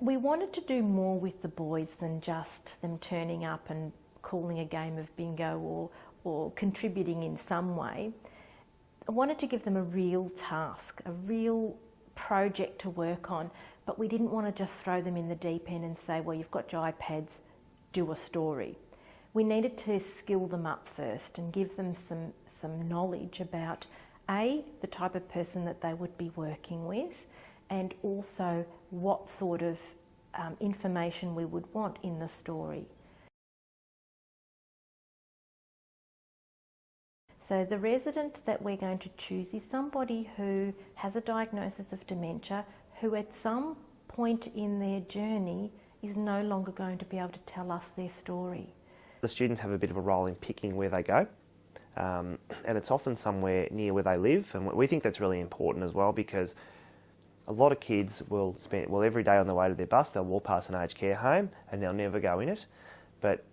We wanted to do more with the boys than just them turning up and calling a game of bingo or contributing in some way. I wanted to give them a real task, a real project to work on, but we didn't want to just throw them in the deep end and say, well, you've got your iPads, do a story. We needed to skill them up first and give them some knowledge about A, the type of person that they would be working with, and also what sort of information we would want in the story. So the resident that we're going to choose is somebody who has a diagnosis of dementia, who at some point in their journey is no longer going to be able to tell us their story. The students have a bit of a role in picking where they go, and it's often somewhere near where they live, and we think that's really important as well, because a lot of kids will spend, every day on the way to their bus they'll walk past an aged care home and they'll never go in it. But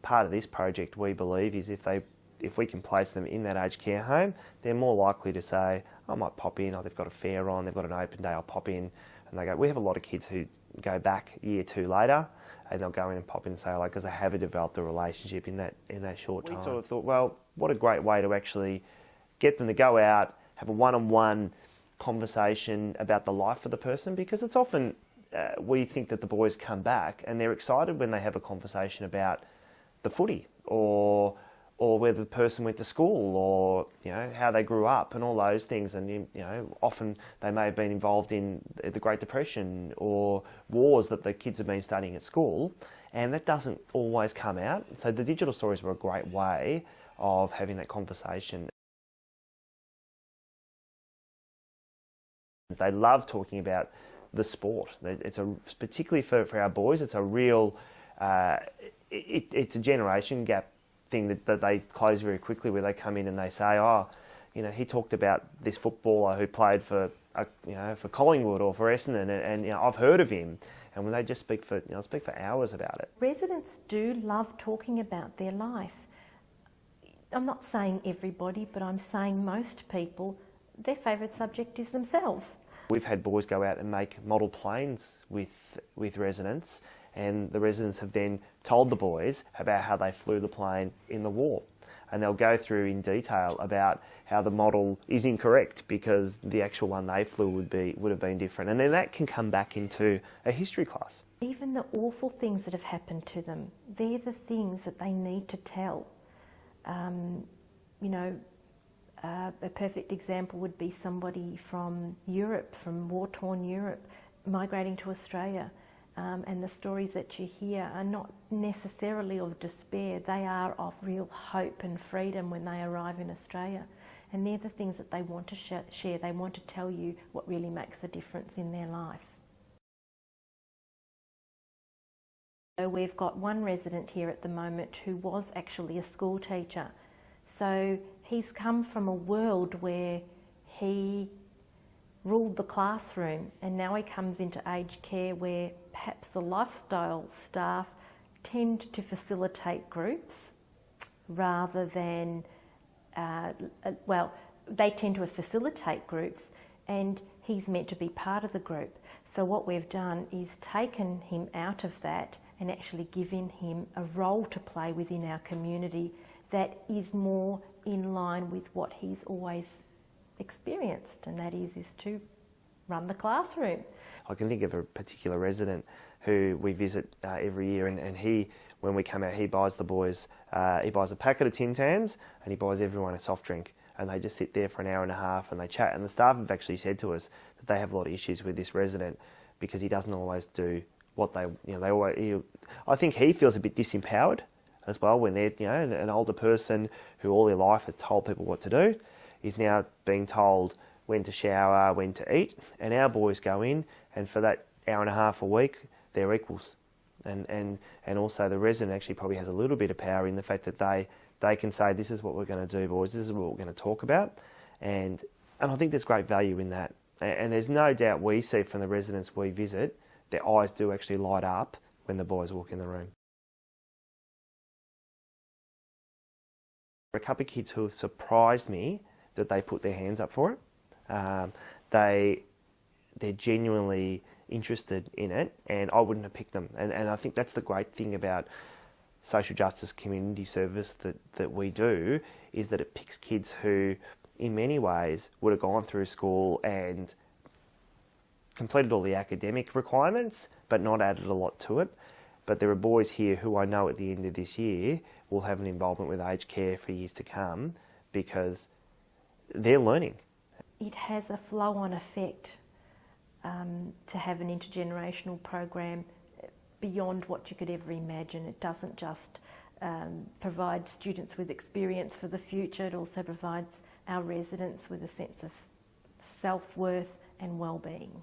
part of this project, we believe, is if we can place them in that aged care home, they're more likely to say, I might pop in, they've got a fair on, they've got an open day, I'll pop in. And they go, we have a lot of kids who go back year 2 later, and they'll go in and pop in and say, because they haven't developed a relationship in that short time. We sort of thought, well, what a great way to actually get them to go out, have a one-on-one conversation about the life of the person, because it's often, we think that the boys come back and they're excited when they have a conversation about the footy, or whether the person went to school, or how they grew up and all those things. And often they may have been involved in the Great Depression or wars that the kids have been studying at school, and that doesn't always come out. So the digital stories were a great way of having that conversation. They love talking about the sport. It's particularly for our boys, it's a real, it's a generation gap thing that they close very quickly, where they come in and they say, he talked about this footballer who played for Collingwood or for Essendon, and I've heard of him. And when they just speak for hours about it. Residents do love talking about their life. I'm not saying everybody, but I'm saying most people, their favourite subject is themselves. We've had boys go out and make model planes with residents, and the residents have then told the boys about how they flew the plane in the war. And they'll go through in detail about how the model is incorrect because the actual one they flew would have been different. And then that can come back into a history class. Even the awful things that have happened to them, they're the things that they need to tell. A perfect example would be somebody from Europe, from war-torn Europe, migrating to Australia. And the stories that you hear are not necessarily of despair, they are of real hope and freedom when they arrive in Australia. And they're the things that they want to share, they want to tell you what really makes a difference in their life. So we've got one resident here at the moment who was actually a school teacher. So he's come from a world where he ruled the classroom, and now he comes into aged care where perhaps the lifestyle staff tend to facilitate groups rather than, they tend to facilitate groups, and he's meant to be part of the group. So what we've done is taken him out of that and actually given him a role to play within our community that is more in line with what he's always experienced, and that is to run the classroom. I can think of a particular resident who we visit every year, and he, when we come out, he buys the boys, he buys a packet of Tim Tams and he buys everyone a soft drink, and they just sit there for an hour and a half and they chat. And the staff have actually said to us that they have a lot of issues with this resident because he doesn't always do what they always. I think he feels a bit disempowered as well when they're an older person who all their life has told people what to do, is now being told when to shower, when to eat, and our boys go in, and for that hour and a half a week, they're equals. And also the resident actually probably has a little bit of power in the fact that they can say, this is what we're going to do, boys, this is what we're going to talk about. And I think there's great value in that. And there's no doubt we see from the residents we visit, their eyes do actually light up when the boys walk in the room. A couple of kids who have surprised me that they put their hands up for it. They're genuinely interested in it, and I wouldn't have picked them. And I think that's the great thing about social justice community service that we do, is that it picks kids who, in many ways, would have gone through school and completed all the academic requirements, but not added a lot to it. But there are boys here who I know at the end of this year will have an involvement with aged care for years to come, because they're learning. It has a flow-on effect to have an intergenerational program beyond what you could ever imagine. It doesn't just provide students with experience for the future, it also provides our residents with a sense of self-worth and well-being.